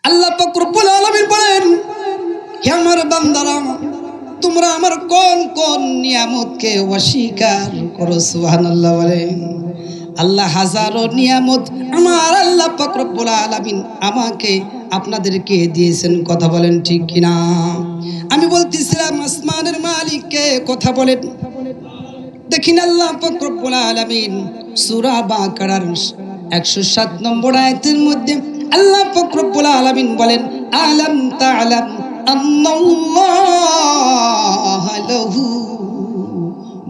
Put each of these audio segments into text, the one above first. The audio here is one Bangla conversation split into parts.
আল্লাহ পাক রব্বুল আলামিন বলেন, হে আমার বান্দারা, তোমরা আমার কোন কোন নিয়ামতকে অস্বীকার করো? সুবহানাল্লাহ বলেন। আল্লাহ হাজারো নিয়ামত আমার আল্লাহ পাক রব্বুল আলামিন আমাকে আপনাদেরকে দিয়েছেন, কথা বলেন ঠিক কিনা? আমি বলতেছিলাম আসমানের মালিককে, কথা বলেন। দেখেন আল্লাহ পাক রব্বুল আলামিন সূরা বাকারার 107 নম্বর আয়াতের মধ্যে আল্লাহ পাক রব্বুল আলামিন বলেন, আলাম তা'লাম আন্নাল্লাহা লাহু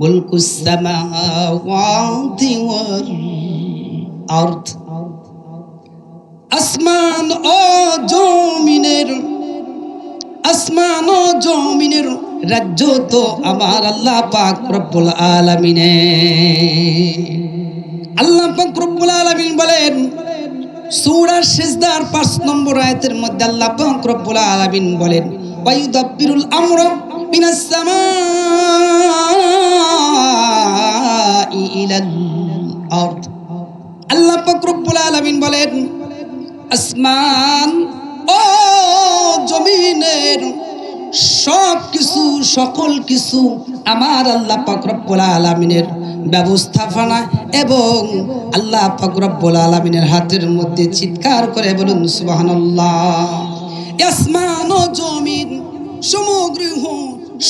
মুলকুস সামাওয়াতি ওয়াল আরদ। আসমান ও জমিনের রাজ্য তো আমার আল্লাহ পাক রব্বুল আলামিনের। আল্লাহ পাক রব্বুল আলামিন বলেন সূরা সিজদার 5 নম্বর আয়াতের মধ্যে আল্লাহ পাক রব্বুল আলামিন বলেন, ওয়ায়ুদাব্বিরুল আমরা মিনাস সামাই ইলাল আরদ। আল্লাহ পাক রব্বুল আলামিন বলেন, আসমান ও জমিনের সব কিছু, সকল কিছু আমার আল্লাহ পাক রব্বুল আলামিনের ব্যবস্থাপনা এবং আল্লাহ পাক রব্বুল আলামিনের হাতের মধ্যে। চিৎকার করে বলুন সুবহানাল্লাহ। আসমান ও জমিন সমগ্র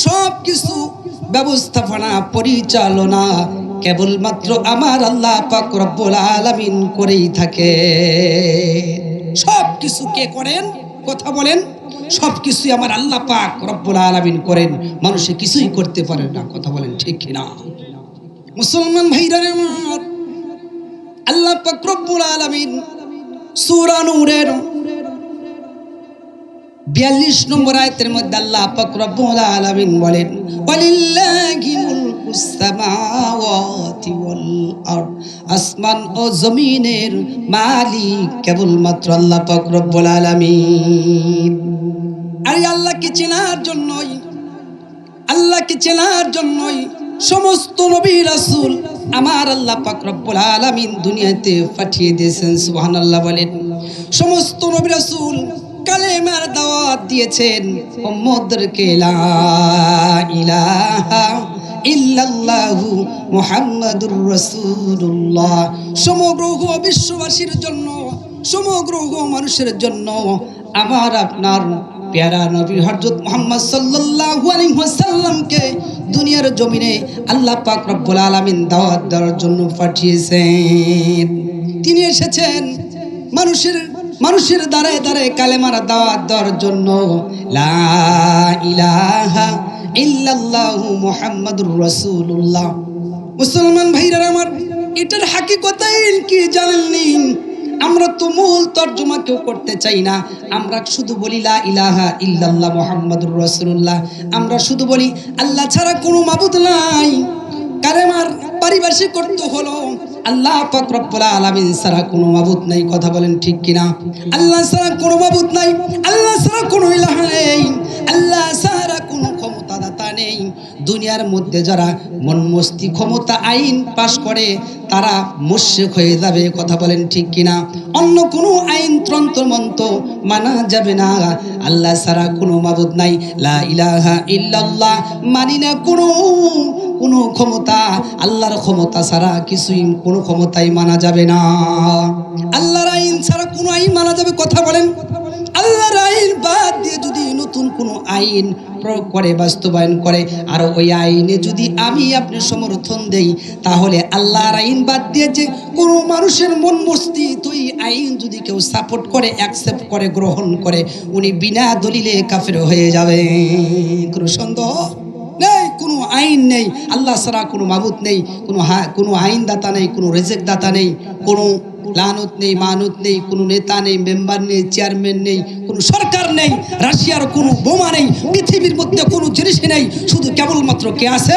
সব কিছু ব্যবস্থাপনা পরিচালনা কেবলমাত্র আমার আল্লাহ পাক রব্বুল আলামিন করেই থাকে। সব কিছু কে করেন? কথা বলেন। সব কিছুই আমার আল্লাহ পাক রব্বুল আলামিন করেন, মানুষে কিছুই করতে পারে না, কথা বলেন ঠিক কিনা? মুসলমান ভাইরা আমার, আল্লাহ পাক রব্বুল আলামিন সূরা নূরের 42 নম্বর আয়াতের মধ্যে আল্লাহ পাক রব্বুল আলামিন বলেন, ওয়ালিল্লাহি মুলকুস সামাওয়াতি ওয়াল আরদ। আসমান ও জমিনের মালিক কেবলমাত্র আল্লাহ পাক রব্বুল আলামিন। আর আল্লাহকে চেনার জন্যই সমস্ত নবী রাসূল আমার আল্লাহ পাক রব্বুল আলামিন দুনিয়াতে পাঠিয়ে দিয়েছেন। সুবহানাল্লাহ বলেন। সমস্ত নবী রাসূল কালেমার দাওয়াত দিয়েছেন উম্মতদেরকে, লা ইলাহা ইল্লাল্লাহু মুহাম্মাদুর রাসূলুল্লাহ। সমগ্র বিশ্ববাসীর জন্য, সমগ্র মানুষের জন্য আমার আপনার প্যারা নবী হযরত মুহাম্মদ সাল্লাল্লাহু আলাইহি ওয়াসাল্লামকে দুনিয়ার জমিনে আল্লাহ পাক রব্বুল আলামিন দাওয়াত দেওয়ার জন্য পাঠিয়েছেন। তিনি এসেছেন মানুষের দ্বারায় দ্বারায় কালেমার দাওয়াত দেওয়ার জন্য। লা ইলাহা ইল্লাল্লাহু মুহাম্মাদুর রাসূলুল্লাহ। মুসলমান ভাইরা আমার, এটার হাকিকতাই কি জানেননি? আমরা তো মূল তর্জমা কেউ করতে চাই না। আমরা শুধু বলি লা ইলাহা ইল্লাল্লাহ মুহাম্মাদুর রাসূলুল্লাহ। আমরা শুধু বলি আল্লাহ ছাড়া কোনো মাবুদ নাই। কালেমার পারিভাষিক অর্থ হলো আল্লাহ পাক রব্বুল আলামিন ছাড়া কোনো মাবুদ নাই, কথা বলেন ঠিক কিনা? আল্লাহ ছাড়া কোনো মাবুদ নাই, আল্লাহ ছাড়া কোনো ইলাহ নেই, আল্লাহ ছাড়া কোনো ক্ষমতাদাতা নেই। দুনিয়ার মধ্যে যারা মন মস্তি ক্ষমতা আইন পাশ করে তারা মুশরিক হয়ে যাবে, কথা বলেন ঠিক কিনা? অন্য কোনো আইন তন্ত্র মন্ত্র মানা যাবে না। আল্লাহ ছাড়া কোনো মাবুদ নাই, লা ইলাহা ইল্লাল্লাহ মানি না কোনো ক্ষমতা, আল্লাহর ক্ষমতা ছাড়া কিছুই কোনো ক্ষমতাই মানা যাবে না। আল্লাহর আইন ছাড়া কোনো আইন মানা যাবে, কথা বলেন। আল্লাহর আইন বাদ দিয়ে যদি নতুন কোনো আইন প্রয়োগ করে, বাস্তবায়ন করে, আর ওই আইনে যদি আমি আপনি সমর্থন দেই, তাহলে আল্লাহর আইন বাদ দিয়ে যে কোনো মানুষের মন মস্তি তুই আইন যদি কেউ সাপোর্ট করে, অ্যাকসেপ্ট করে, গ্রহণ করে, উনি বিনা দলিলে কাফের হয়ে যাবে। কোনো সন্দেহ নেই, কোনো আইন নেই, আল্লাহ ছাড়া কোনো মাবুদ নেই, কোনো আইন দাতা নেই, কোনো রেজেক দাতা নেই, কোনো লানত নেই, মানত নেই, কোনো নেতা নেই, মেম্বার নেই, চেয়ারম্যান নেই, কোনো সরকার নেই, রাশিয়ার কোনো বোমা নেই, পৃথিবীর মধ্যে কোনো জিনিস নেই, শুধু কেবলমাত্র কে আছে?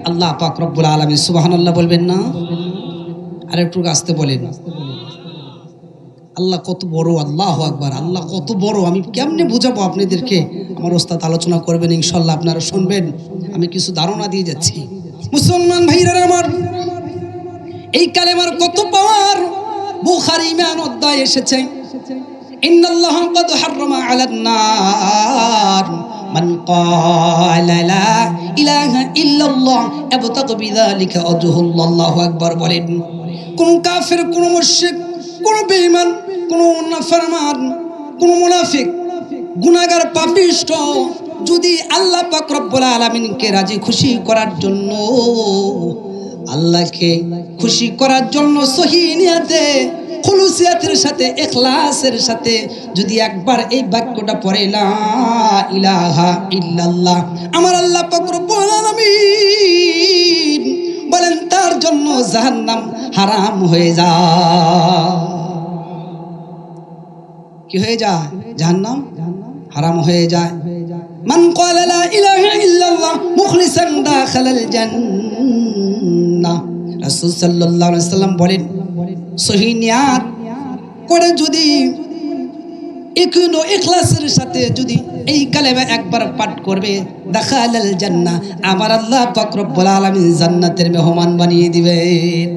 আল্লাহ পাক রব্বুল আলামিন। সুবহানাল্লাহ বলবেন না? আর একটু আসতে বলেন। আল্লাহ কত বড়, আল্লাহু আকবার। আল্লাহ কত বড়, আমি কেমনে বুঝাবো আপনাদেরকে? আমার ওস্তাদ আলোচনা করবেন ইনশাআল্লাহ, আপনারা শুনবেন। আমি কিছু ধারণা দিয়ে যাচ্ছি। মুসলমান ভাইরা আমার, এই কালেমার কত পাওয়ার! বুখারী ইমান অধ্যায় এসেছে, ইন্নাল্লাহা ক্বাদ হাররামা আলান নার মান ক্বালা লা ইলাহা ইল্লাল্লাহ ইবতাগি বিযালিকা ওয়াজহুল্লাহ। আল্লাহু আকবার বলেন। কোন কাফের, কোন মুশরিক, কোন বেঈমান, কোন নাফরমান, কোন মুনাফিক, গুনাহগার, পাপিষ্ঠ যদি আল্লাহ পাক রব্বুল আলামিনকে রাজি খুশি করার জন্য, আল্লাহকে খুশি করার জন্য সহি নিয়তে, খুলুসিয়াতের সাথে, ইখলাসের সাথে যদি একবার এই বাক্যটা পড়ে লা ইলাহা ইল্লাল্লাহ, আমার আল্লাহ পাক রব্বুল আলামিন বলেন তার জন্য জাহান্নাম হারাম হয়ে যায়। কি হয়ে যায়? জাহান্নাম হারাম হয়ে যায়। মান ক্বালা লা ইলাহা ইল্লাল্লাহ মুখলিসান দাখালাল জান্নাহ। রাসূল সাল্লাল্লাহু আলাইহি সাল্লাম বলেন, সহি নিয়াত করে যদি ইখলাসের সাথে যদি এই কালেমা একবার পাঠ করবে, দাখালাল জান্নাহ, আমার আল্লাহ পাক রব্বুল আলামিন জান্নাতের মেহমান বানিয়ে দিবেন।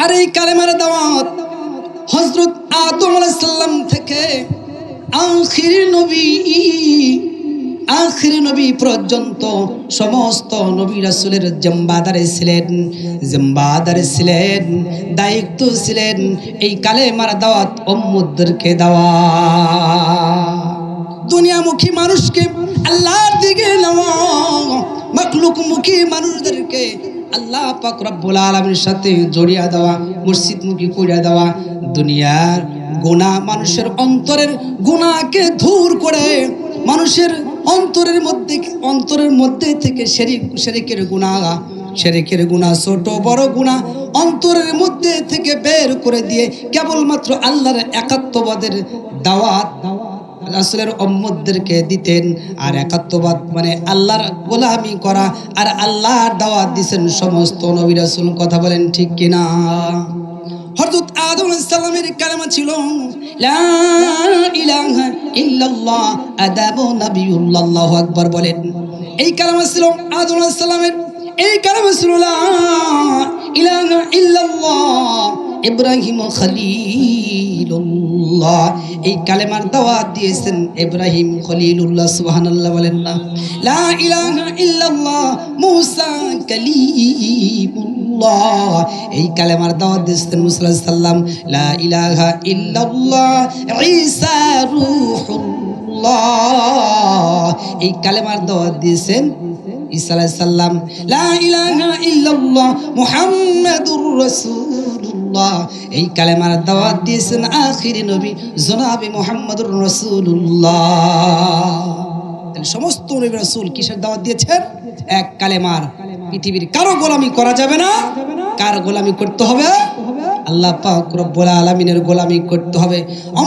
আর এই কালেমার দাওয়াত হযরত আদম আলাইহিস সালাম থেকে আখির নবী পর্যন্ত সমস্ত নবী রাসূলের জিম্মাদারে ছিলেন, দায়িত্ব ছিলেন এই কালেমার দাওয়াত উম্মতদেরকে দেওয়া। দুনিয়ামুখী মানুষকে আল্লাহর দিকে নেওয়া, মাখলুকমুখী মানুষদেরকে আল্লাহ পাক রব্বুল আলামিনের সাথে জড়িয়ে দেওয়া, মসজিদমুখী করে দেওয়া। দুনিয়ার গুনাহ, মানুষের অন্তরের গুনাহকে দূর করে, মানুষের অন্তরের মধ্যে থেকে শিরকের গুনাহ, ছোট বড় গুনাহ অন্তরের মধ্যে থেকে বের করে দিয়ে কেবলমাত্র আল্লাহর একাত্মবাদের দাওয়াত রাসূলের উম্মতদেরকে দিতেন। আর একাত্মবাদ মানে আল্লাহর গোলামি করা, আর আল্লাহর দাওয়াত দিয়েছেন সমস্ত নবী রাসূল। কথা বলেন ঠিক কিনা? হযরত আদম আলাইহিস সালামের কালেমা ছিল লা ইলাহা ইল্লাল্লাহ, আদাবু নবিয়ুল্লাহ। আল্লাহু আকবার বলেন। এই কালেমা ছিল আদম আলাইহিস সালামের, এই কালেমা ছিল লা ইলাহা ইল্লাল্লাহ। ইব্রাহিম খলিলুল্লাহ, এই কালেমার দাওয়াত দিয়েছেন ইব্রাহিম খলিলুল্লাহ। সুবহানাল্লাহ বলেন না? লা ইলাহা ইল্লাল্লাহ মুসা কালিমুল্লাহ, এই কালেমার দাওয়াত দিয়েছেন মুসা আলাইহিস সালাম। লা ইলাহা ইল্লাল্লাহ ঈসা রূহুল্লাহ, এই কালেমার দাওয়াত দিয়েছেন ঈসা আলাইহিস সালাম। লা ইলাহা ইল্লাল্লাহ মুহাম্মাদুর রাসূলুল্লাহ, এই কালেমার দাওয়াত দিয়েছেন আখির নবী জনাবে মুহাম্মদুর রাসূলুল্লাহ। সমস্ত নবী রাসূল কিসের দাওয়াত দিয়েছেন? এক কালেমার। পৃথিবীর কারো গোলামি করা যাবে না। কার গোলামি করতে হবে? আল্লাহ পাক রব্বুল আলামিনের গোলামি করতে হবে।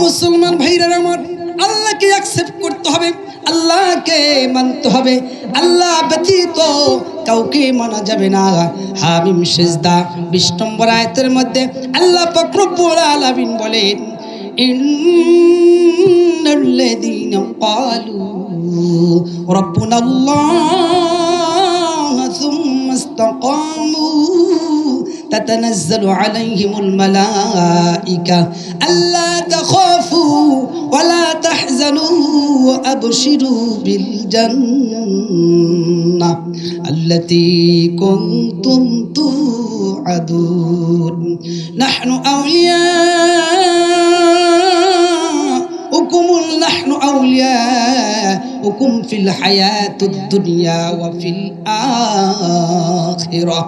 মুসলমান ভাইরা আমার, আল্লাহকে অ্যাকসেপ্ট করতে হবে, আল্লাহকে মানতে হবে, আল্লাহ ব্যতীত কাউকে মানা যাবে না। হামিম সিজদা 20 নম্বর আয়াতের মধ্যে আল্লাহ পাক রব্বুল আলামিন বলেন, ইন্নাল্লাযীনা ক্বালু রাব্বুনাল্লাহ সুম্মা ইসতাকামু تتنزل عليهم الملائكة ألا تخافوا ولا تحزنوا وأبشروا بالجنة التي كنتم توعدون نحن أولياؤكم في الحياة الدنيا وفي الآخرة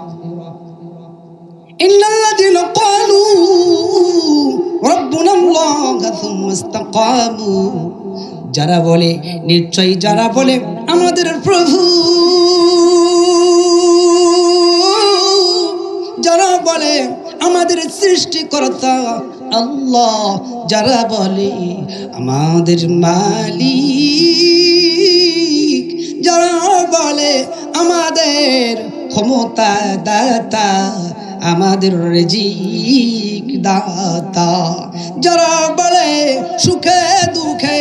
إن الذين قالوا ربنا الله ثم استقاموا, যারা বলে, নিশ্চয়ই যারা বলে আমাদের প্রভু, যারা বলে আমাদের সৃষ্টিকর্তা আল্লাহ, যারা বলে আমাদের মালিক, যারা বলে আমাদের ক্ষমতা দাতা, আমাদের রিজিক দাতা, যারা বলে সুখে দুঃখে,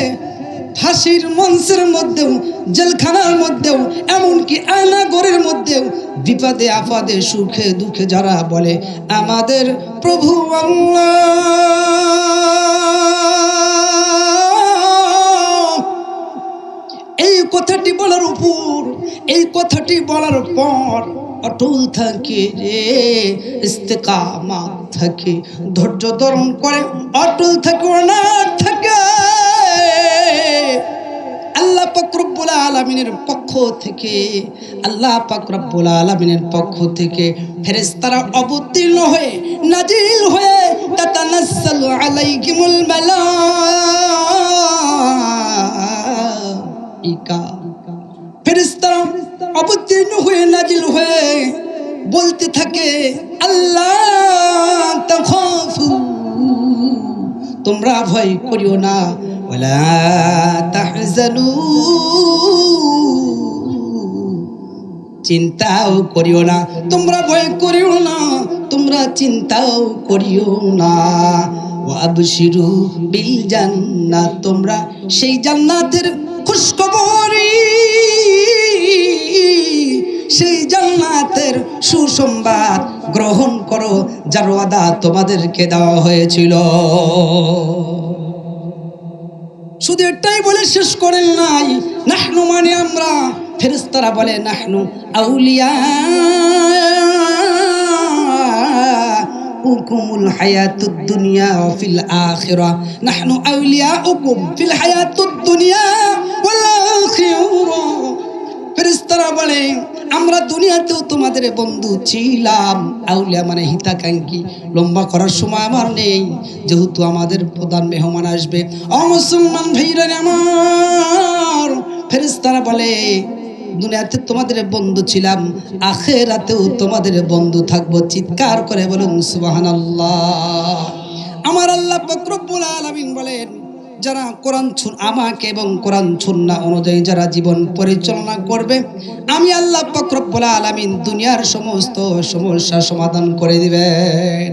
ফাঁসির মঞ্চের মধ্যেও, জেলখানার মধ্যেও, এমনকি আয়নাঘরের মধ্যেও, বিপদে আপদে সুখে দুঃখে যারা বলে আমাদের প্রভু আল্লাহ, এই কথাটি বলার পর অটল থাকে রে, ইস্তেকামাত থাকে, ধৈর্য ধারণ করে অটল থাকে, অনার থাকে। আল্লাহ পাক রব্বুল আলামিনের পক্ষ থেকে, আল্লাহ পাক রব্বুল আলামিনের পক্ষ থেকে ফেরেশতারা অবতীর্ণ হয়ে নাজিল হয়ে তাতানাজ্জালু আলাইহিমুল মালাইকা, ফেরেশতারা অবতীর্ণ হয়ে নাজিল হয়ে বলতে থাকে আল্লাহ তাখাফু, তোমরা ভয় করিও না, ওয়ালা তাহজানু, চিন্তাও করিও না, তোমরা ভয় করিও না, তোমরা চিন্তাও করিও না। ওয়াবশিরু বিল জান্নাত, তোমরা সেই জান্নাতের খুশখবরি, সেই জান্নাতের সুসংবাদ গ্রহণ করো যার ওয়াদা তোমাদেরকে দেওয়া হয়েছিল। শুধু এটাই বলে শেষ করেন নাই, নাহনু মানে আমরা, ফেরেশতারা বলে নাহনু আউলিয়া উকুমুল হায়াতুদ দুনিয়া ওয়া ফিল আখিরা, নাহনু আউলিয়াউকুম ফিল হায়াতুদ দুনিয়া ওয়াল আখিরা। ফেরেশতারা বলে আমরা দুনিয়াতেও তোমাদের বন্ধু ছিলাম। আউলিয়া মানে হিতাকাঙ্ক্ষী, লম্বা করার সময় আমার নেই, যেহেতু আমাদের প্রধান মেহমান আসবে। মুসলমান ভাইরা আমার, ফেরেশতারা বলে দুনিয়াতে তোমাদের বন্ধু ছিলাম, আখিরাতেও তোমাদের বন্ধু থাকবো। চিৎকার করে বলুন সুবহানাল্লাহ। আমার আল্লাহ পাক রব্বুল আলামিন বলেন, যারা কোরআন আমাকে এবং কোরআন সুন্নাহ অনুযায়ী যারা জীবন পরিচালনা করবে, আমি আল্লাহ পাক রব্বুল আলামিন দুনিয়ার সমস্ত সমস্যা সমাধান করে দিবেন।